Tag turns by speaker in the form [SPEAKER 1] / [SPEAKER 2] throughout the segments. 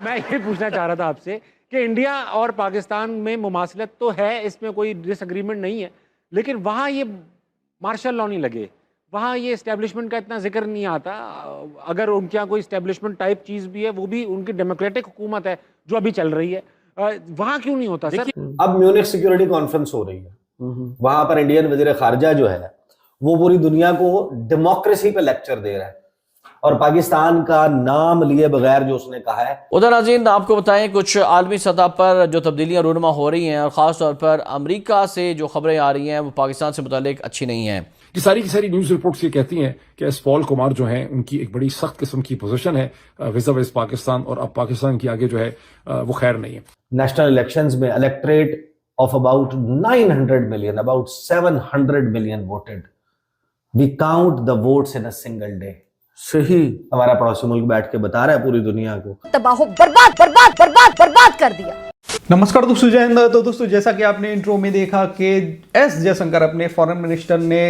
[SPEAKER 1] मैं ये पूछना चाह रहा था आपसे कि इंडिया और पाकिस्तान में मुमासलत तो है, इसमें कोई डिसएग्रीमेंट नहीं है, लेकिन वहाँ ये मार्शल लॉ नहीं लगे, वहाँ ये इस्टेब्लिशमेंट का इतना जिक्र नहीं आता। अगर उनके यहाँ कोई इस्टेब्लिशमेंट टाइप चीज़ भी है, वो भी उनकी डेमोक्रेटिक हुकूमत है जो अभी चल रही है। वहाँ क्यों नहीं होता सर?
[SPEAKER 2] अब म्यूनिख सिक्योरिटी कॉन्फ्रेंस हो रही है, वहां पर इंडियन वजीर खारजा जो है वो पूरी दुनिया को डेमोक्रेसी पे लेक्चर दे रहा है और पाकिस्तान का नाम लिए बगैर जो उसने कहा है।
[SPEAKER 3] उधर नाज़रीन आपको बताएं, कुछ आलमी सतह पर जो तब्दीलियां रूनुमा हो रही हैं और ख़ास तौर पर अमेरिका से जो खबरें आ रही हैं वो पाकिस्तान से मुतालिक अच्छी नहीं हैं।
[SPEAKER 4] कि सारी की सारी न्यूज रिपोर्ट्स ये कहती हैं कि एस पॉल कुमार जो हैं उनकी एक बड़ी सख्त किस्म की पोजीशन है विज़ पाकिस्तान, और अब पाकिस्तान की आगे जो है वो खैर नहीं है।
[SPEAKER 2] नेशनल इलेक्शंस में electorate of about 900 million, about 700 million voted, we count the votes in a single day.
[SPEAKER 5] सही,
[SPEAKER 2] हमारा पड़ोसी मुल्क बैठ के बता रहा है पूरी दुनिया को
[SPEAKER 6] तबाह बर्बाद बर्बाद बर्बाद बर्बाद कर दिया।
[SPEAKER 5] नमस्कार दोस्तों, जय हिंद। तो दोस्तों, जैसा कि आपने इंट्रो में देखा कि एस जयशंकर अपने फॉरेन मिनिस्टर ने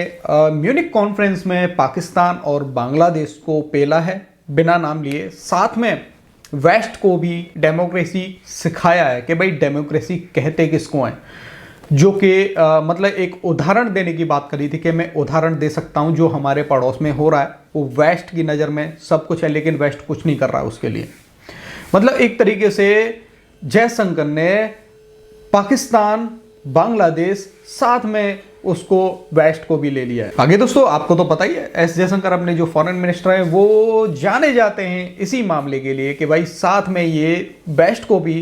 [SPEAKER 5] म्यूनिक कॉन्फ्रेंस में पाकिस्तान और बांग्लादेश को पेला है बिना नाम लिए, साथ में वेस्ट को भी डेमोक्रेसी सिखाया है कि भाई डेमोक्रेसी कहते किसको हैं, जो कि मतलब एक उदाहरण देने की बात करी थी कि मैं उदाहरण दे सकता हूं जो हमारे पड़ोस में हो रहा है। वो वेस्ट की नज़र में सब कुछ है, लेकिन वेस्ट कुछ नहीं कर रहा है उसके लिए। मतलब एक तरीके से जयशंकर ने पाकिस्तान, बांग्लादेश, साथ में उसको वेस्ट को भी ले लिया है। आगे दोस्तों आपको तो पता ही है, एस जयशंकर अपने जो फॉरेन मिनिस्टर हैं वो जाने जाते हैं इसी मामले के लिए कि भाई साथ में ये वेस्ट को भी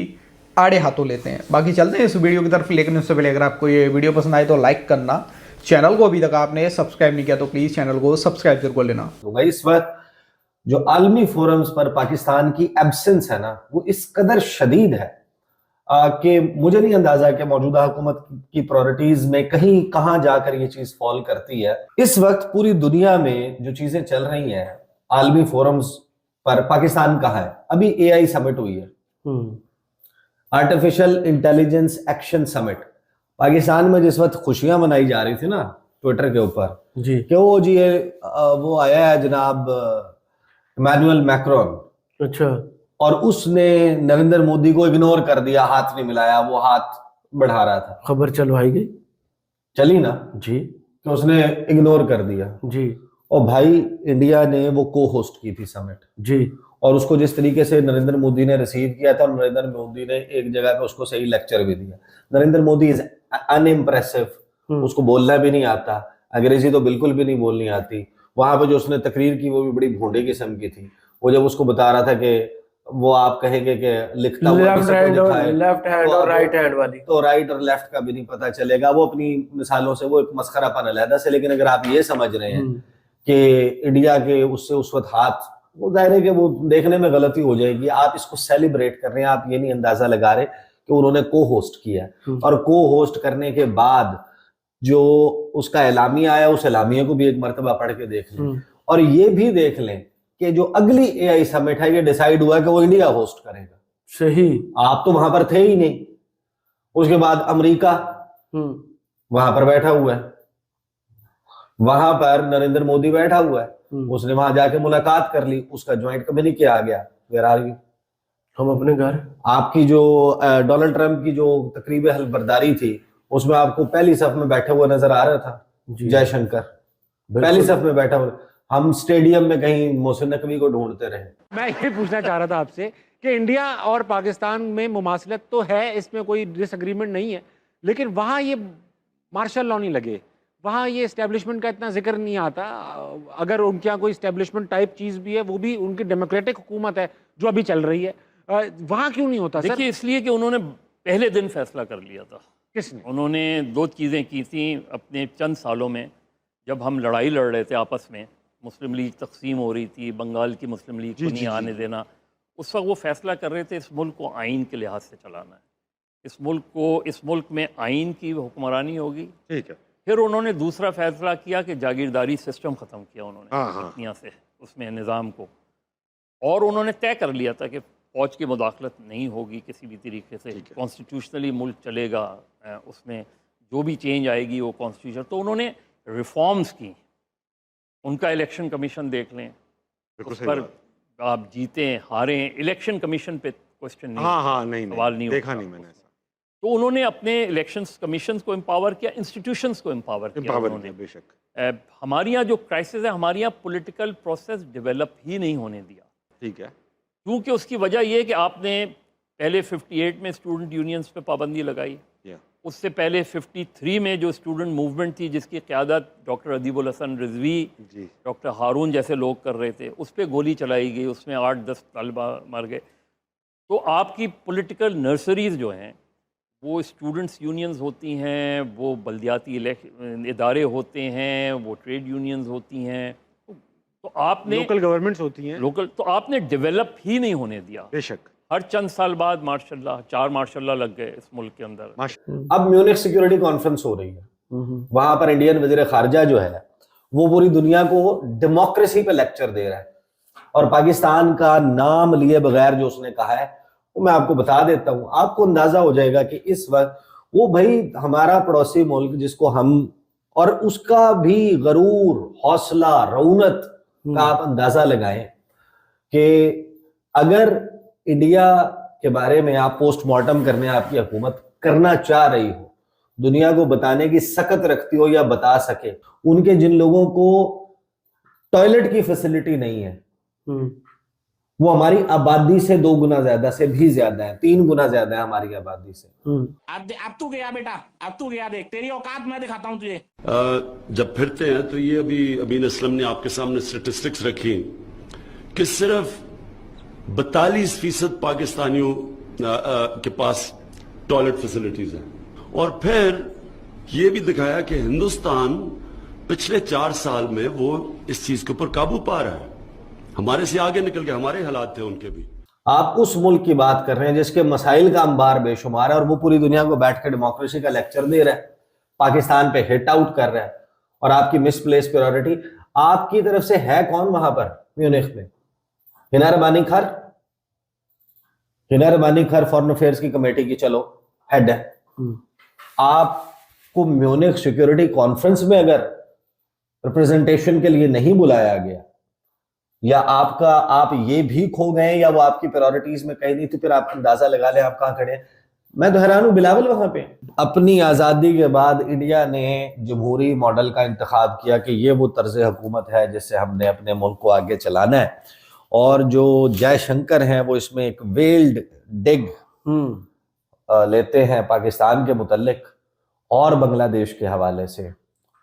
[SPEAKER 5] आड़े हाथों लेते हैं। बाकी चलते हैं इस वीडियो की तरफ, लेकिन उससे पहले अगर आपको ये वीडियो पसंद आए तो लाइक करना, चैनल को अभी तक आपने सब्सक्राइब नहीं किया तो प्लीज चैनल को सब्सक्राइब जरूर लेना।
[SPEAKER 2] इस वक्त जो आलमी फोरम्स पर पाकिस्तान की एब्सेंस है ना, वो इस कदर शदीद है कि मुझे नहीं अंदाजा कि मौजूदा हुकूमत की प्रायोरिटीज में कहीं कहां जाकर ये चीज फॉल करती है। इस वक्त पूरी दुनिया में जो चीजें चल रही हैं आलमी फोरम्स पर, पाकिस्तान कहाँ है? अभी AI समिट हुई है, artificial intelligence action summit. Pakistan में जिस वक्त खुशियां मनाई जा रही थी ना ट्विटर के ऊपर
[SPEAKER 5] जी
[SPEAKER 2] कि वो जी वो आया है जनाब इमैनुअल मैक्रोन,
[SPEAKER 5] अच्छा,
[SPEAKER 2] और उसने नरेंद्र मोदी को इग्नोर कर दिया, हाथ नहीं मिलाया, वो हाथ बढ़ा रहा था।
[SPEAKER 5] खबर चलवाई गई,
[SPEAKER 2] चली ना
[SPEAKER 5] जी,
[SPEAKER 2] कि उसने इग्नोर कर दिया
[SPEAKER 5] जी,
[SPEAKER 2] और भाई इंडिया ने वो को होस्ट की थी समिट
[SPEAKER 5] जी,
[SPEAKER 2] और उसको जिस तरीके से नरेंद्र मोदी ने रिसीव किया था, और नरेंद्र मोदी ने एक जगह पे उसको सही लेक्चर भी दिया। नरेंद्र मोदी इज अनइम्प्रेसिव, उसको बोलना भी नहीं आता, अंग्रेजी तो बिल्कुल भी नहीं बोलनी आती। वहां पे जो उसने तकरीर की वो भी बड़ी भोंडे किस्म की थी। वो जब उसको बता रहा था कि वो आप कहेंगे कि लिखता हुआ
[SPEAKER 5] लेफ्ट हैंड और राइट हैंड वाली,
[SPEAKER 2] तो राइट और लेफ्ट का भी नहीं पता चलेगा। वो अपनी मिसालों से वो एक मस्खरापन अलहदा से, लेकिन अगर आप ये समझ रहे हैं कि इंडिया के उससे उस वक्त हाथ, वो जाहिर है कि वो देखने में गलती हो जाएगी। आप इसको सेलिब्रेट कर रहे हैं, आप ये नहीं अंदाजा लगा रहे कि उन्होंने को होस्ट किया, और को होस्ट करने के बाद जो उसका एलामिया आया, उस एलामिया को भी एक मर्तबा पढ़ के देख लें, और ये भी देख लें कि जो अगली AI समिट है ये डिसाइड हुआ कि वो इंडिया होस्ट करेगा।
[SPEAKER 5] सही,
[SPEAKER 2] आप तो वहां पर थे ही नहीं। उसके बाद अमेरिका वहां पर बैठा हुआ है, वहां पर नरेंद्र मोदी बैठा हुआ है, उसने वहां जाके मुलाकात कर ली, उसका ज्वाइंट कभी किया आ गया। Where are you?
[SPEAKER 5] हम अपने घर।
[SPEAKER 2] आपकी जो डोनाल्ड ट्रंप की जो तकरीब हलबरदारी थी उसमें आपको पहली सफ में बैठा हुआ नजर आ रहा था जयशंकर, पहली सफ में बैठा हुआ। हम स्टेडियम में कहीं मोहसिन नकवी को ढूंढते रहे।
[SPEAKER 1] मैं ये पूछना चाह रहा था आपसे कि इंडिया और पाकिस्तान में मुमासलत तो है, इसमें कोई डिसएग्रीमेंट नहीं है, लेकिन वहाँ ये मार्शल लॉ नहीं लगे, वहाँ ये इस्टेब्लिशमेंट का इतना जिक्र नहीं आता। अगर उनके यहाँ कोई इस्टेब्लिशमेंट टाइप चीज़ भी है, वो भी उनकी डेमोक्रेटिक हुकूमत है जो अभी चल रही है। वहाँ क्यों नहीं होता?
[SPEAKER 7] देखिए, इसलिए कि उन्होंने पहले दिन फैसला कर लिया था।
[SPEAKER 1] किसने?
[SPEAKER 7] उन्होंने दो चीज़ें की थी अपने चंद सालों में। जब हम लड़ाई लड़ रहे थे आपस में, मुस्लिम लीग तकसीम हो रही थी, बंगाल की मुस्लिम लीग को नहीं आने देना, उस वक्त वो फैसला कर रहे थे इस मुल्क को आइन के लिहाज से चलाना है, इस मुल्क में आइन की हुक्मरानी होगी। ठीक है। फिर उन्होंने दूसरा फैसला किया कि जागीरदारी सिस्टम ख़त्म किया उन्होंने दुनिया से, उसमें निज़ाम को, और उन्होंने तय कर लिया था कि फ़ौज की मुदाखलत नहीं होगी किसी भी तरीके से, कॉन्स्टिट्यूशनली मुल्क चलेगा, उसमें जो भी चेंज आएगी वो कॉन्स्टिट्यूशन। तो उन्होंने रिफॉर्म्स की। उनका इलेक्शन कमीशन देख लें, उस पर आप जीतें हारें, इलेक्शन कमीशन पे क्वेश्चन नहीं,
[SPEAKER 1] हाँ नहीं
[SPEAKER 7] सवाल नहीं
[SPEAKER 1] देखा
[SPEAKER 7] उठता।
[SPEAKER 1] नहीं मैंने ऐसा।
[SPEAKER 7] तो उन्होंने अपने इलेक्शंस कमीशंस को एम्पावर किया, इंस्टीट्यूशंस को एम्पावर किया
[SPEAKER 1] Empower
[SPEAKER 7] उन्होंने।
[SPEAKER 1] किया, बेशक।
[SPEAKER 7] हमारे यहाँ जो क्राइसिस है, हमारे यहाँ पॉलिटिकल प्रोसेस डेवलप ही नहीं होने दिया,
[SPEAKER 1] ठीक है।
[SPEAKER 7] क्योंकि उसकी वजह ये है कि आपने पहले 58 में स्टूडेंट यूनियंस पे पाबंदी लगाई,
[SPEAKER 1] या
[SPEAKER 7] उससे पहले 53 में जो स्टूडेंट मूवमेंट थी जिसकी क़यादत डॉक्टर अदीबुल हसन रिजवी,
[SPEAKER 1] जी
[SPEAKER 7] डॉक्टर हारून जैसे लोग कर रहे थे, उस पर गोली चलाई गई, उसमें 8-10 तलबा मर गए। तो आपकी पॉलिटिकल नर्सरीज जो हैं वो स्टूडेंट्स यूनियंस होती हैं, वो बल्दियाती इदारे होते हैं, वो ट्रेड यूनियंस होती हैं, तो आपने
[SPEAKER 1] लोकल गवर्नमेंट्स होती हैं,
[SPEAKER 7] तो आपने डेवलप ही नहीं होने दिया।
[SPEAKER 1] बेशक।
[SPEAKER 7] हर चंद साल बाद मार्शल्लाह 4 मार्शल्लाह लग गए इस मुल्क के अंदर।
[SPEAKER 2] अब म्यूनिख सिक्योरिटी कॉन्फ्रेंस हो रही है, वहां पर इंडियन वजीर खारजा जो है वो पूरी दुनिया को डेमोक्रेसी पे लेक्चर दे रहा है, और पाकिस्तान का नाम लिए बगैर जो उसने कहा है वो मैं आपको बता देता हूं, आपको अंदाजा हो जाएगा कि इस वक्त वो भाई हमारा पड़ोसी मुल्क जिसको हम, और उसका भी गरूर, हौसला, रौनत का आप अंदाजा लगाएं कि अगर इंडिया के बारे में आप पोस्टमार्टम करने आपकी हुकूमत करना चाह रही हो, दुनिया को बताने की सकत रखती हो या बता सके, उनके जिन लोगों को टॉयलेट की फैसिलिटी नहीं है वो हमारी आबादी से 2 गुना ज्यादा से भी ज्यादा है, 3 गुना ज्यादा है हमारी आबादी से।
[SPEAKER 8] अब तू गया बेटा, अब तू गया, देख तेरी औकात मैं दिखाता हूं तुझे।
[SPEAKER 9] जब फिरते हैं तो ये अभी अमीन असलम ने आपके सामने स्टेटिस्टिक्स रखी कि सिर्फ 42% पाकिस्तानियों के पास टॉयलेट फैसिलिटीज हैं, और फिर ये भी दिखाया कि हिंदुस्तान पिछले 4 साल में वो इस चीज के ऊपर काबू पा रहा है, हमारे से आगे निकल के हमारे हालात थे उनके भी।
[SPEAKER 2] आप उस मुल्क की बात कर रहे हैं जिसके मसाइल का अंबार बेशुमार है, और वो पूरी दुनिया को बैठ के डेमोक्रेसी का लेक्चर दे रहा है, पाकिस्तान पे हिट आउट कर रहा है, और आपकी मिसप्लेस प्रायोरिटी आपकी तरफ से है कौन वहां पर म्यूनिख में? हिना रबानी खर फॉरेन अफेयर्स की कमेटी की चलो हेड है। आपको म्यूनिख सिक्योरिटी कॉन्फ्रेंस में अगर रिप्रेजेंटेशन के लिए नहीं बुलाया गया, या आप ये भी खो गए, या वो आपकी प्रायोरिटीज में कहीं नहीं, तो फिर आप अंदाजा लगा लें आप कहां खड़े हैं। मैं तो हैरान हूं, बिलावल वहां पे अपनी आजादी के बाद इंडिया ने जमहूरी मॉडल का इंतखाब किया कि ये वो तर्ज हुकूमत है जिससे हमने अपने मुल्क को आगे चलाना है, और जो जयशंकर हैं वो इसमें एक वेल्ड डिग लेते हैं पाकिस्तान के मुतल्लिक और बांग्लादेश के हवाले से,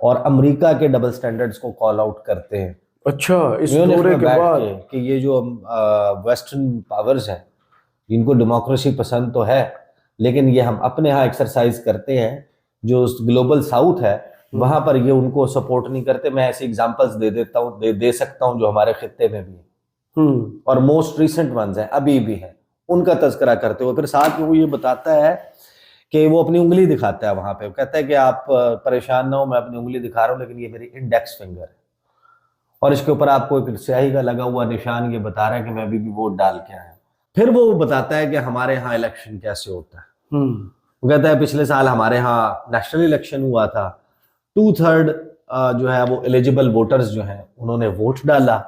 [SPEAKER 2] और अमेरिका के डबल स्टैंडर्ड्स को कॉल आउट करते हैं।
[SPEAKER 3] अच्छा, इस दौरे के बाद
[SPEAKER 2] कि ये जो वेस्टर्न पावर्स हैं इनको डेमोक्रेसी पसंद तो है, लेकिन ये हम अपने यहाँ एक्सरसाइज करते हैं, जो ग्लोबल साउथ है वहां पर ये उनको सपोर्ट नहीं करते। मैं ऐसे एग्जांपल्स दे देता हूँ, दे सकता हूँ जो हमारे खित्ते में भी है, और मोस्ट रिसेंट वंस हैं, अभी भी हैं, उनका तज़किरा करते हुए फिर साथ में वो ये बताता है कि वो अपनी उंगली दिखाता है वहां पे, वो कहता है कि आप परेशान ना हो, मैं अपनी उंगली दिखा रहा हूँ, लेकिन ये मेरी इंडेक्स फिंगर है, और इसके ऊपर आपको एक स्याही का लगा हुआ निशान ये बता रहा है कि मैं अभी भी वोट डाल के आया। फिर वो बताता है कि हमारे यहाँ इलेक्शन कैसे होता है। वो कहता है पिछले साल हमारे यहाँ नेशनल इलेक्शन हुआ था, 2/3 जो है वो एलिजिबल वोटर्स जो हैं उन्होंने वोट डाला।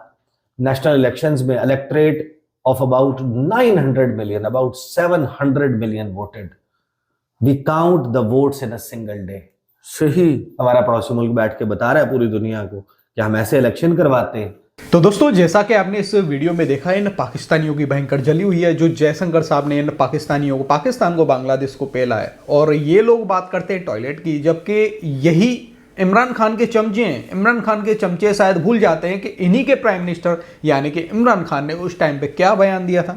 [SPEAKER 2] नेशनल इलेक्शंस में electorate of about 900 million, about 700 million voted. We count the votes in a single day.
[SPEAKER 3] सही,
[SPEAKER 2] हमारा पड़ोसी मुल्क बैठ के बता रहा है पूरी दुनिया को कि हम ऐसे इलेक्शन करवाते हैं।
[SPEAKER 5] तो दोस्तों, जैसा कि आपने इस वीडियो में देखा, इन पाकिस्तानियों की भयंकर जली हुई है। जो जयशंकर साहब ने इन पाकिस्तानियों को, पाकिस्तान को, बांग्लादेश को पेला है, और ये लोग बात करते हैं टॉयलेट की, जबकि यही इमरान खान के चमचे हैं। इमरान खान के चमचे शायद भूल जाते हैं कि इन्हीं के प्राइम मिनिस्टर यानी कि इमरान खान ने उस टाइम पे क्या बयान दिया था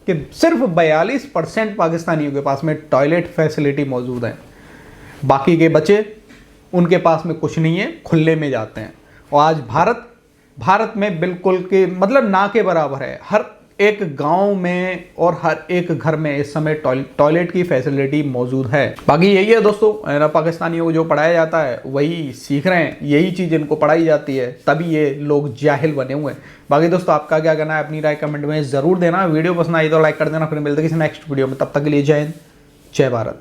[SPEAKER 5] कि सिर्फ 42% पाकिस्तानियों के पास में टॉयलेट फैसिलिटी मौजूद है, बाकी के बच्चे उनके पास में कुछ नहीं है, खुले में जाते हैं। और आज भारत में बिल्कुल के मतलब ना के बराबर है। हर एक गांव में और हर एक घर में इस समय टॉयलेट की फैसिलिटी मौजूद है। बाकी यही है दोस्तों, पाकिस्तानियों को जो पढ़ाया जाता है वही सीख रहे हैं, यही चीज़ इनको पढ़ाई जाती है, तभी ये लोग जाहिल बने हुए हैं। बाकी दोस्तों, आपका क्या कहना है अपनी राय कमेंट में ज़रूर देना। वीडियो पसंद आई तो लाइक कर देना। फिर मिलते किसी नेक्स्ट वीडियो में, तब तक के लिए जय हिंद, जय भारत।